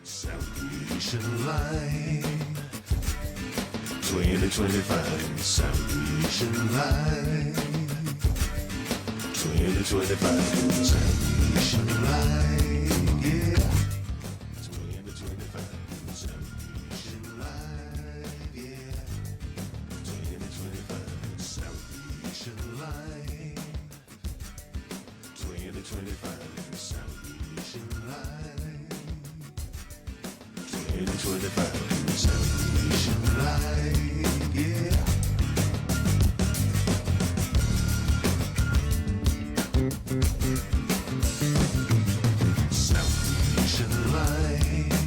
Soundcreation Live 2025 Soundcreation Live 2025 Soundcreation Live, yeah. 2025 Soundcreation Live, yeah. 2025 Soundcreation Live 2025 Soundcreation Live 2025 Soundcreation Live, yeah. Soundcreation Live.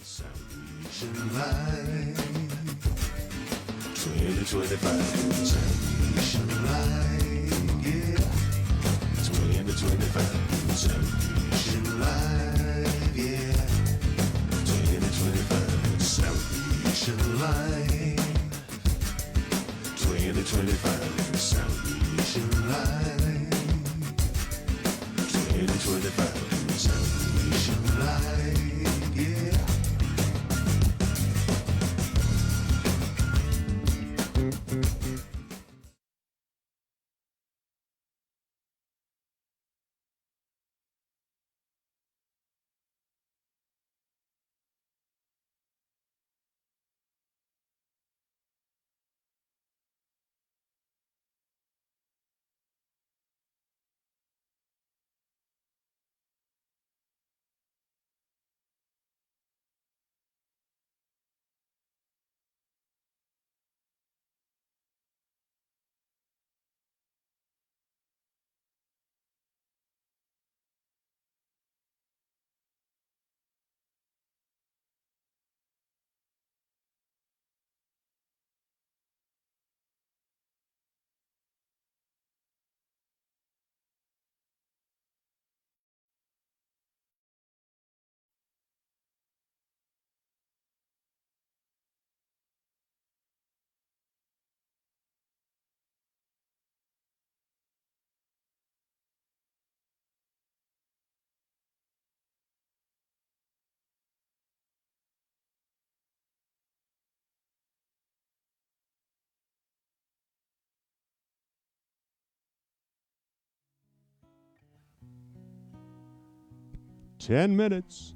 Soundcreation Live, yeah. Soundcreation Live 2025 Soundcreation Live, yeah. 2025 Soundcreation Live, yeah. 2025 Soundcreation Live 2025 Soundcreation Live 2025 Soundcreation Live, yeah. $10.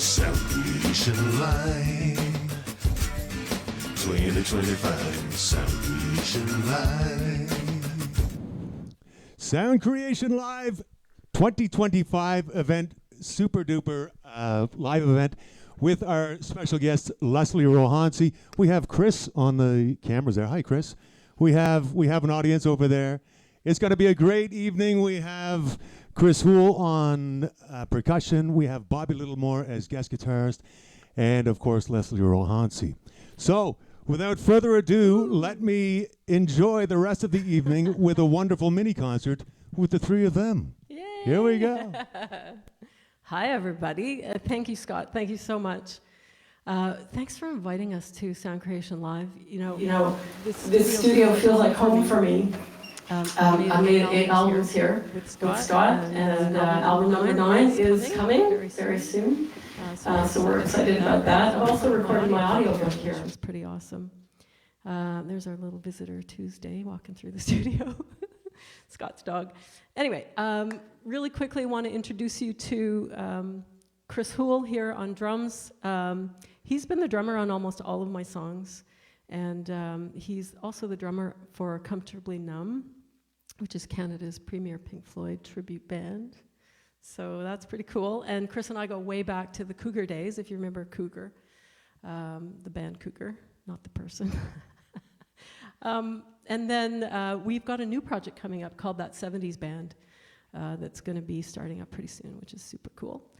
Sound Creation Live 2025. Sound Creation Live. Sound Creation Live 2025 event, super duper live event with our special guest Leslie Rohonczy. We have Chris on the cameras there. Hi, Chris. We have an audience over there. It's going to be a great evening. We have Chris Houle on percussion. We have Bobby Littlemore as guest guitarist, and of course Leslie Rohonczy. So, without further ado, let me enjoy the rest of the evening with a wonderful mini concert with the three of them. Yay. Here we go. Hi, everybody. Thank you, Scott. Thank you so much. Thanks for inviting us to Sound Creation Live. You know, this studio feels like home for me. I made 8 albums here with Scott, and album number 9 is coming very soon. So we're excited about that. I've also recorded my audiobook here. Which was pretty awesome. There's our little visitor Tuesday walking through the studio. Scott's dog. Anyway, really quickly I want to introduce you to Chris Houle here on drums. He's been the drummer on almost all of my songs, and he's also the drummer for Comfortably Numb, which is Canada's premier Pink Floyd tribute band. So that's pretty cool. And Chris and I go way back to the Cougar days, if you remember Cougar, the band Cougar, not the person. And then we've got a new project coming up called That 70s Band that's going to be starting up pretty soon, which is super cool.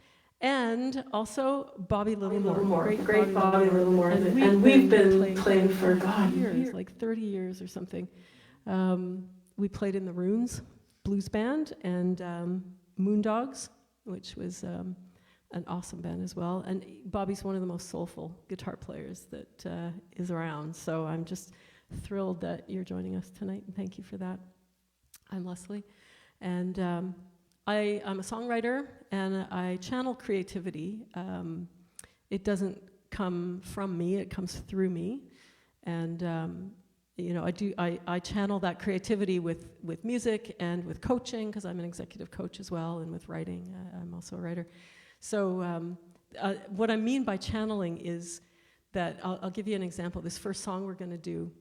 And also Bobby Littlemore, great Bobby Littlemore. And we've been playing for years, like 30 years or something. We played in the Runes Blues Band and Moondogs, which was an awesome band as well. And Bobby's one of the most soulful guitar players that is around. So I'm just thrilled that you're joining us tonight, and thank you for that. I'm Leslie, and I'm a songwriter, and I channel creativity. It doesn't come from me; it comes through me, and you know, I channel that creativity with music and with coaching, because I'm an executive coach as well, and with writing. I'm also a writer. So what I mean by channeling is that I'll give you an example. This first song we're going to do.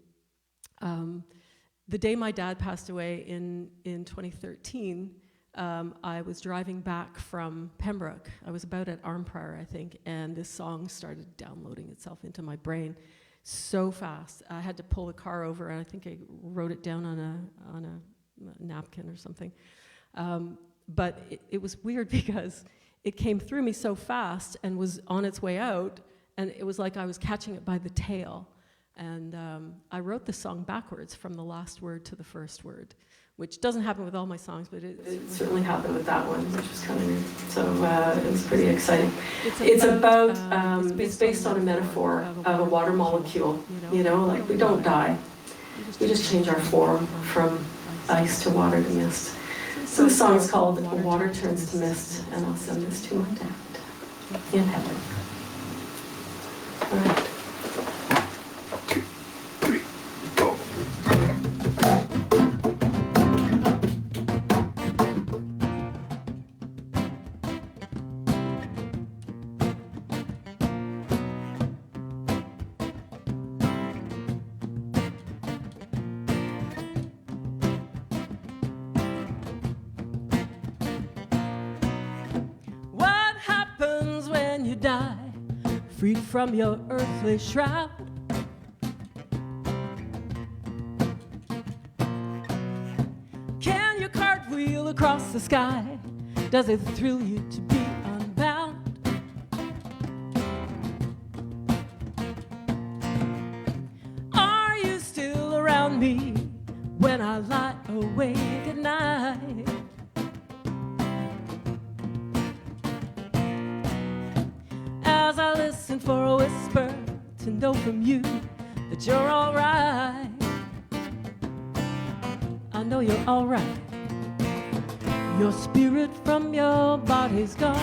The day my dad passed away in 2013, I was driving back from Pembroke. I was about at Arnprior, I think, and this song started downloading itself into my brain so fast. I had to pull the car over, and I think I wrote it down on a napkin or something. But it was weird because it came through me so fast and was on its way out, and it was like I was catching it by the tail. And I wrote the song backwards from the last word to the first word, which doesn't happen with all my songs, but it certainly happened with that one, which was kind of new. So it was pretty exciting. It's based on a metaphor of a water molecule. You know, like we don't die. We just change our form from ice to water to mist. So the song is called Water Turns to Mist, and I'll send this to my dad in heaven. All right. Freed from your earthly shroud, can you cartwheel across the sky? Does it thrill you to be unbound? Are you still around me when I lie awake at night? As I listen for a whisper to know from you that you're all right. I know you're all right. Your spirit from your body's gone,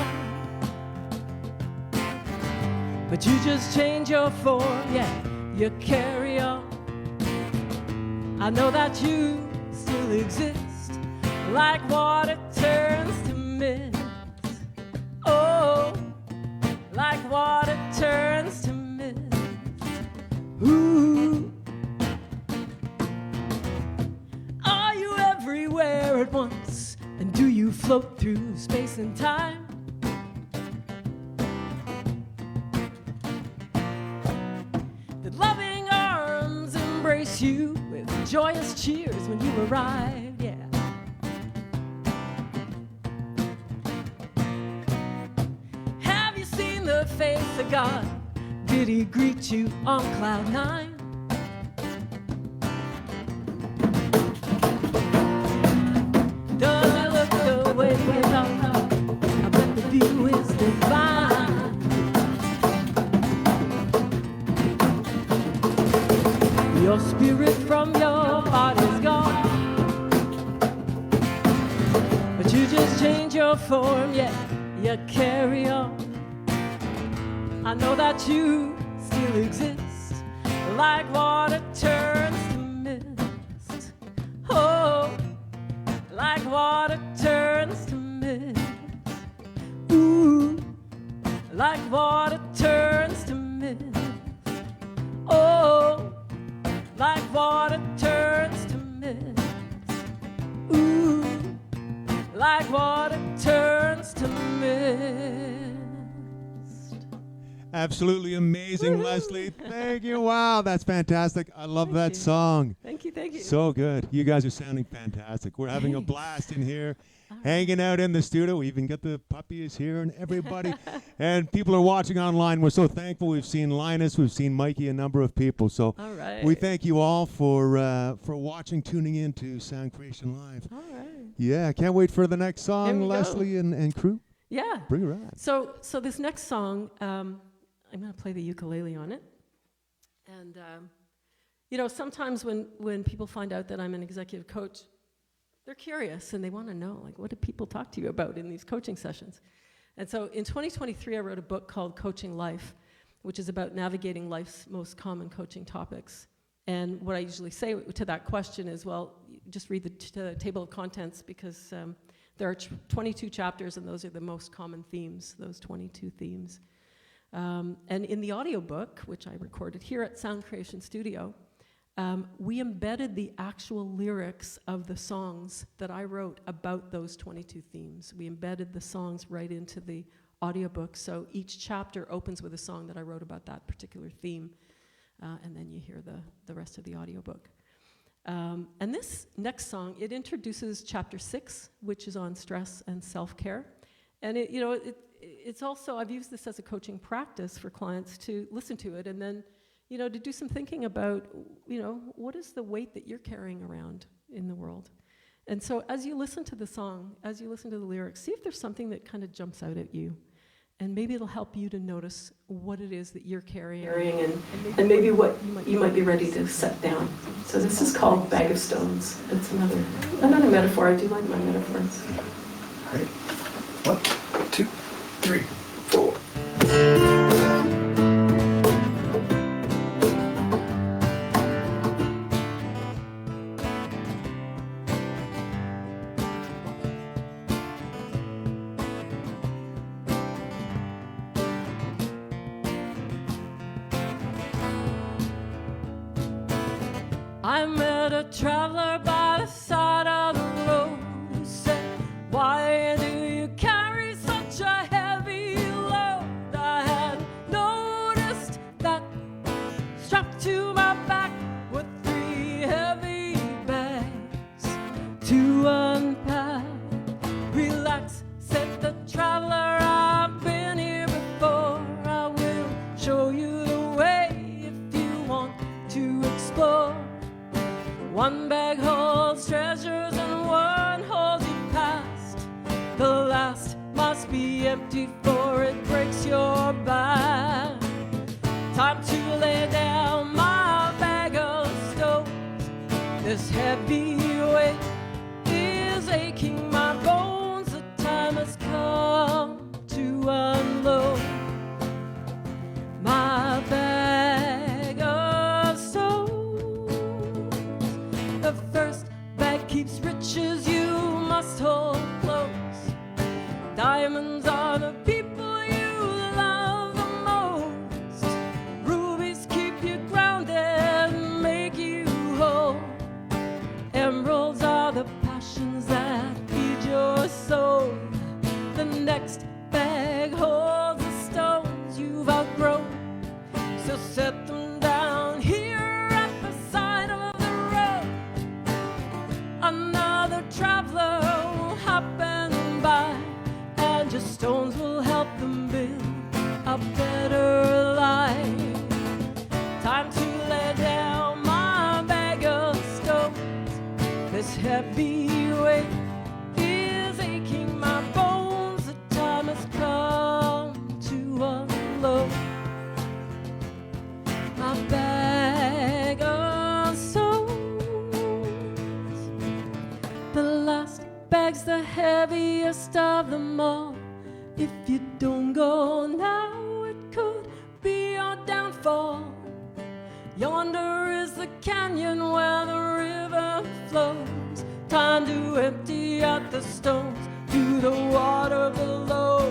but you just change your form, yeah, you carry on. I know that you still exist, like water turns to mist. Oh, like embrace you with joyous cheers when you arrive, yeah. Have you seen the face of God? Did he greet you on cloud 9? Does it look the way you thought? I bet the view is divine. Your spirit from your body's gone, but you just change your form, yeah, you carry on. I know that you still exist, like water turns to mist. Oh, like water turns to mist. Ooh, like water turns to mist. Oh, like water turns to mist. Ooh, like water turns to mist. Absolutely amazing, Woohoo. Leslie. Thank you. Wow, that's fantastic. I love Thank that you. song. Thank you. So good. You guys are sounding fantastic. We're having a Thanks. blast in here, All right. hanging out in the studio. We even got the puppies here and everybody. And people are watching online. We're so thankful. We've seen Linus, we've seen Mikey, a number of people. So All right. we thank you all for watching, tuning in to Sound Creation Live. All right. Yeah, can't wait for the next Here song, we go. Leslie and crew. Yeah. Bring her out. So this next song, I'm going to play the ukulele on it. And, you know, sometimes when people find out that I'm an executive coach, they're curious and they want to know, like, what do people talk to you about in these coaching sessions? And so in 2023, I wrote a book called Coaching Life, which is about navigating life's most common coaching topics. And what I usually say to that question is, well, just read the table of contents, because there are 22 chapters, and those are the most common themes, those 22 themes. And in the audiobook, which I recorded here at Soundcreation Studio, we embedded the actual lyrics of the songs that I wrote about those 22 themes. We embedded the songs right into the audiobook, so each chapter opens with a song that I wrote about that particular theme, and then you hear the rest of the audiobook. And this next song, it introduces chapter 6, which is on stress and self-care. And it's also, I've used this as a coaching practice for clients to listen to it and then, to do some thinking about, what is the weight that you're carrying around in the world? And so as you listen to the song, as you listen to the lyrics, see if there's something that kind of jumps out at you. And maybe it'll help you to notice what it is that you're carrying and maybe what you might be ready to set down. So this is called Bag of Stones. It's another metaphor. I do like my metaphors. All right. 1, 2, 3, 4. I met a traveler by the side of the road who said, "Why do you carry such a heavy load?" I had noticed that strapped to my back were 3 heavy bags to unpack. "Relax," said the traveler, "I've been here before. I will show you the way if you want to explore. One bag holds treasures and one holds your past. The last must be empty, for it breaks your back. Time to lay down my bag of stones. This heavy weight is aching my bones. The time has come to unload my bag of stones. The first bag keeps riches you must hold close. Diamonds are the people you love the most. Rubies keep you grounded and make you whole. Emeralds are the passions that feed your soul. The next bag holds the stones you've outgrown. So set them down here at the side of stones will help them build a better life. Time to lay down my bag of stones. This heavy weight is aching my bones. The time has come to unload my bag of stones. The last bag's the heaviest of them all. If you don't go now, it could be your downfall. Yonder is the canyon where the river flows. Time to empty out the stones to the water below.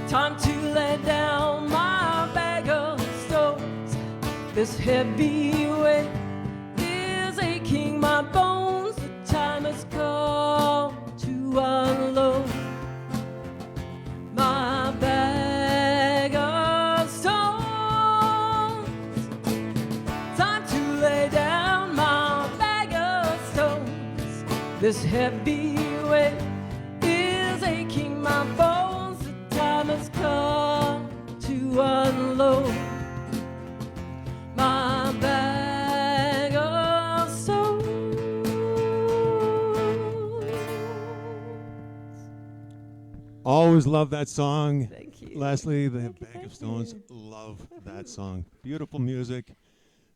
Time to lay down my bag of stones. This heavy weight is aching my bones. The time has come to unload my bag of stones. Time to lay down my bag of stones. This heavy weight is aching my bones. The time has come to unload my bag of stones. Always love that song. Thank you. Leslie, the Thank you, Bag thank of Stones, you. love that song. Beautiful music.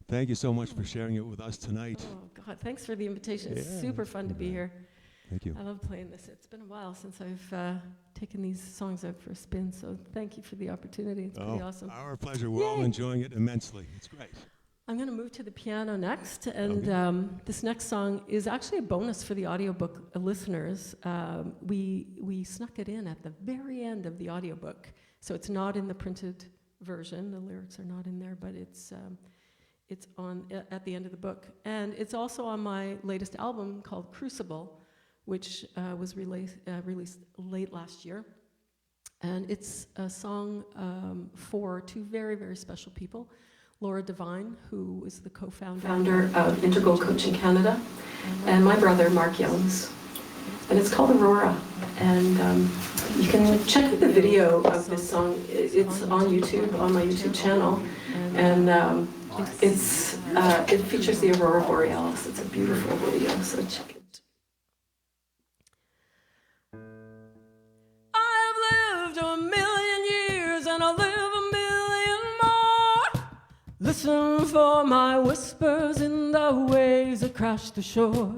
Thank you so much for sharing it with us tonight. Oh, God, thanks for the invitation. It's Yeah. super fun to be here. Thank you. I love playing this. It's been a while since I've taken these songs out for a spin, so thank you for the opportunity. It's pretty awesome. Our pleasure. We're all Yay. enjoying it immensely. It's great. I'm going to move to the piano next, and Okay. this next song is actually a bonus for the audiobook listeners. We snuck it in at the very end of the audiobook, so it's not in the printed version. The lyrics are not in there, but it's on at the end of the book, and it's also on my latest album called Crucible, which was released late last year. And it's a song for two very, very special people. Laura Devine, who is the co-founder of Integral Coaching Canada, and my brother, Mark Youngs. And it's called Aurora. And you can check out the video of this song. It's on YouTube, on my YouTube channel. And it features the Aurora Borealis. It's a beautiful video, so check it. I've lived 1,000,000 years and I'll live 1,000,000 more. Listen for my whispers in the waves that crash the shore.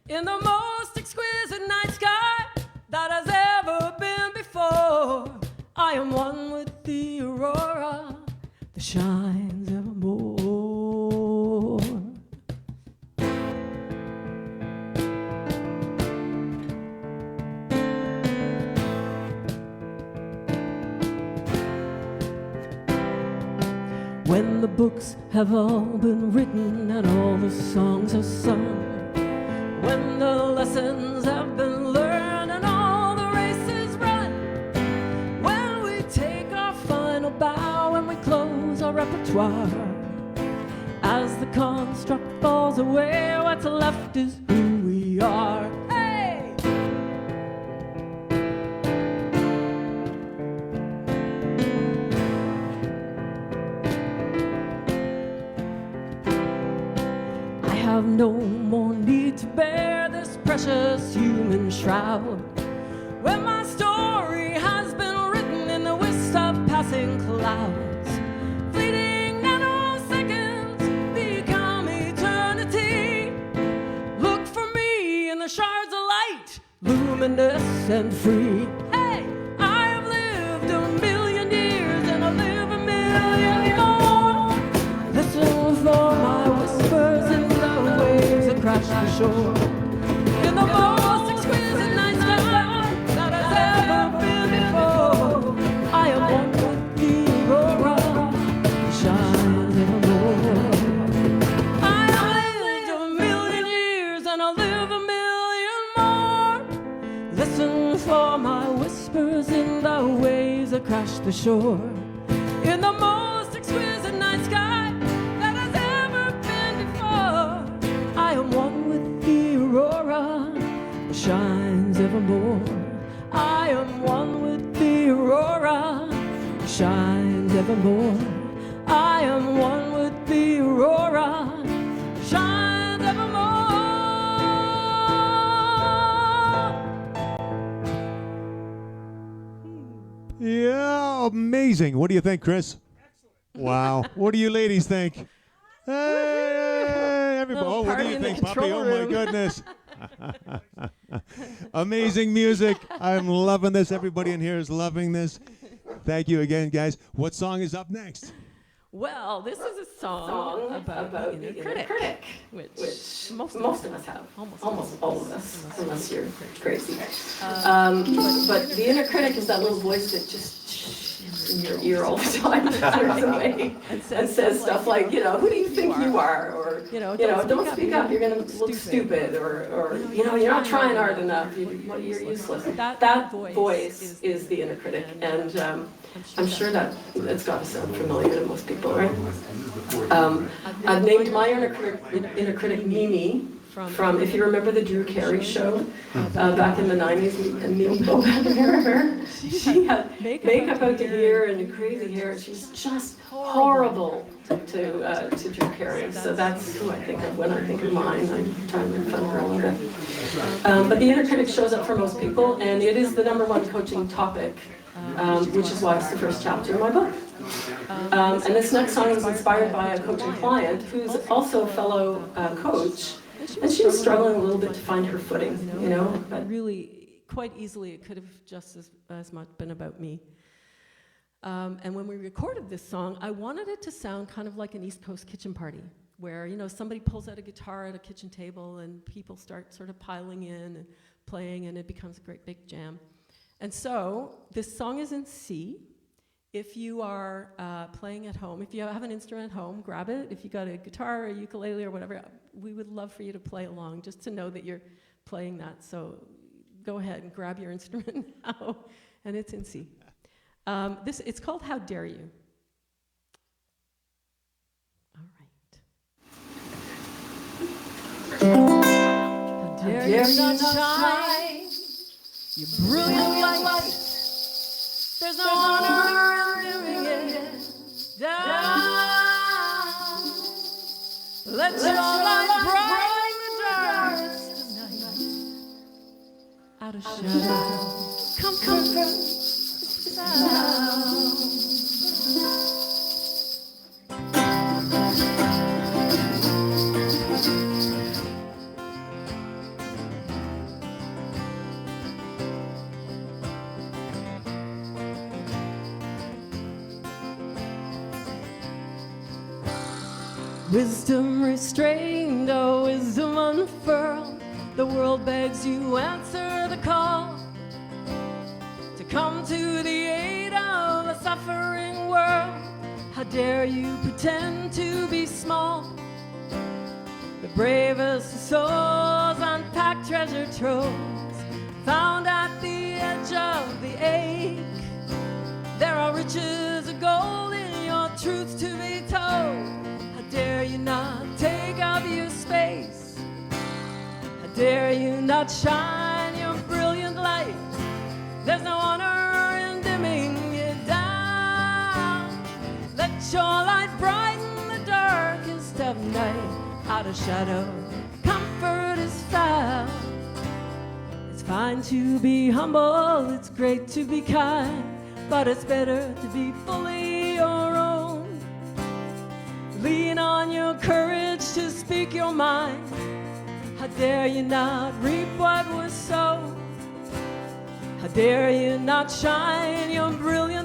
In the most exquisite night sky that has ever been before, I am one with the aurora that shines evermore. When the books have all been written and all the songs are sung, when the lessons have been learned and all the races run, when we take our final bow and we close our repertoire, as the construct falls away, what's left is who we are. Hey! I have no more need to bear this precious human shroud. When my story has been written in the whisk of passing clouds, fleeting nanoseconds become eternity. Look for me in the shards of light, luminous and free. Hey, I have lived 1,000,000 years and I'll live 1,000,000 more. Listen for my whispers in the waves that crash the shore. In the most exquisite night sky that has ever been before, I am one with the aurora that shines evermore. I have lived 1,000,000 years and I'll live 1,000,000 more. Listen for my whispers in the waves that crash the shore. In the most exquisite night sky that has ever been before, I am one with the aurora that shines evermore. I am one with the aurora, shine evermore. I am one with the aurora, shine evermore. Yeah, amazing. What do you think, Chris? Excellent. Wow. What do you ladies think? Hey, everybody. Little Oh, what do party you in the think, Puppy? control Oh, my room. goodness. Amazing music. I'm loving this. Everybody in here is loving this. Thank you again, guys. What song is up next? Well, this is a song about the inner critic, which most of us have, almost all of us, unless you're crazy. But the inner critic is that little voice that just in your ear all the time, turns away and says stuff like, who do you think you are? Or, don't speak up, you're going to look stupid. Or you're not trying hard enough, you're useless. That voice is the inner critic. And I'm sure that it's got to sound familiar to most people, right? I've named my inner critic Mimi, from, if you remember the Drew Carey show back in the 90s, and Mimi she had makeup out to here and crazy hair. She's just horrible to Drew Carey. So that's who I think of when I think of mine. I try and make fun of her a little bit. But the inner critic shows up for most people, and it is the #1 coaching topic. Which is why it's the first chapter of my book. And this next song was inspired by a coaching client who's also a fellow coach, and she was struggling a little bit to find her footing, But really, quite easily, it could have just as much been about me. And when we recorded this song, I wanted it to sound kind of like an East Coast kitchen party, where, somebody pulls out a guitar at a kitchen table and people start sort of piling in and playing, and it becomes a great big jam. And so this song is in C. If you are playing at home, if you have an instrument at home, grab it. If you got a guitar or a ukulele or whatever, we would love for you to play along, just to know that you're playing that. So go ahead and grab your instrument now, and it's in C. It's called How Dare You. All right. How dare you not shine your brilliant light. There's no honor in doing it down. Let your light brighten the darkest night. Out of shadow, comfort this sound. Wisdom restrained, oh wisdom unfurled. The world begs you answer the call to come to the aid of a suffering world. How dare you pretend to be small? The bravest of souls unpack treasure troves, found at the edge of the ache. There are riches of gold in your truth to be told. Dare you not take up your space? How dare you not shine your brilliant light? There's no honor in dimming it down. Let your light brighten the darkest of night. Out of shadow, comfort is found. It's fine to be humble, it's great to be kind, but it's better to be fully your own. Lean on your courage to speak your mind. How dare you not reap what was sown? How dare you not shine your brilliant